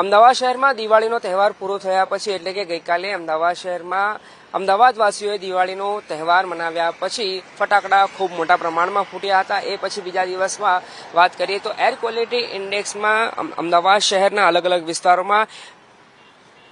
અમદાવાદ શહેરમાં દિવાળીનો તહેવાર પૂરો થયા પછી એટલે કે ગઈકાલે અમદાવાદ શહેરમાં અમદાવાદવાસીઓએ દિવાળીનો તહેવાર મનાવ્યા પછી ફટાકડા ખૂબ મોટા પ્રમાણમાં ફૂટ્યા હતા। એ પછી બીજા દિવસમાં વાત કરીએ તો એર ક્વોલિટી ઇન્ડેક્સમાં અમદાવાદ શહેરના અલગ અલગ વિસ્તારોમાં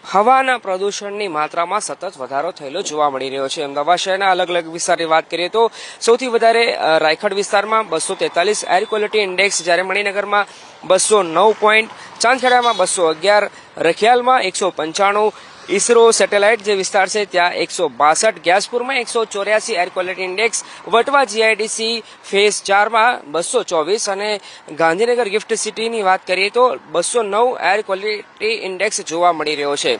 હવાના પ્રદૂષણની માત્રામાં સતત વધારો થયેલો જોવા મળી રહ્યો છે। અમદાવાદ શહેરના અલગ અલગ વિસ્તારની વાત કરીએ તો સૌથી વધારે રાયખડ વિસ્તારમાં 243 એર ક્વોલિટી ઇન્ડેક્સ, જ્યારે મણિનગરમાં 209 ચાંદખેડામાં 211, રખિયાલમાં 195, ઈસરો સેટેલાઇટ જે વિસ્તાર છે ત્યાં 162, ગ્યાસપુરમાં 184 air quality index, Vatva GIDC phase 4માં 224 અને ગાંધીનગર ગિફ્ટ સિટીની વાત કરીએ તો 209 એર ક્વોલિટી ઇન્ડેક્સ જોવા મળી રહ્યો છે।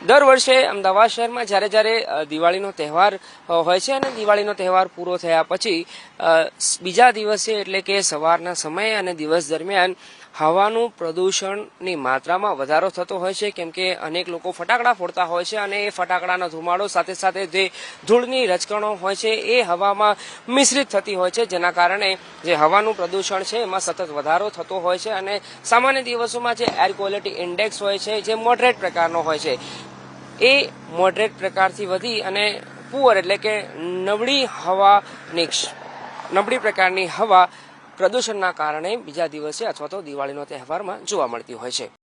દર વર્ષે અમદાવાદ શહેરમાં જ્યારે દિવાળીનો તહેવાર હોય છે અને દિવાળીનો તહેવાર પૂરો થયા પછી બીજા દિવસે એટલે કે સવારના સમયે અને દિવસ દરમિયાન હવાનું પ્રદૂષણની માત્રામાં વધારો થતો હોય છે, કેમ કે અનેક લોકો ફટાકડા ફોડતા હોય છે અને એ ફટાકડાનો ધુમાડો સાથે સાથે જે ધૂળની રજકણો હોય છે એ હવામાં મિશ્રિત થતી હોય છે, જેના કારણે જે હવાનું પ્રદૂષણ છે એમાં સતત વધારો થતો હોય છે અને સામાન્ય દિવસોમાં જે એર ક્વોલિટી ઇન્ડેક્સ હોય છે જે મોડરેટ પ્રકારનો હોય છે એ મોડરેટ પ્રકારથી વધી અને પુઅર એટલે કે નબળી પ્રકારની હવા પ્રદૂષણના કારણે બીજા દિવસે અથવા તો દિવાળીનો તહેવારમાં જોવા મળતી હોય છે।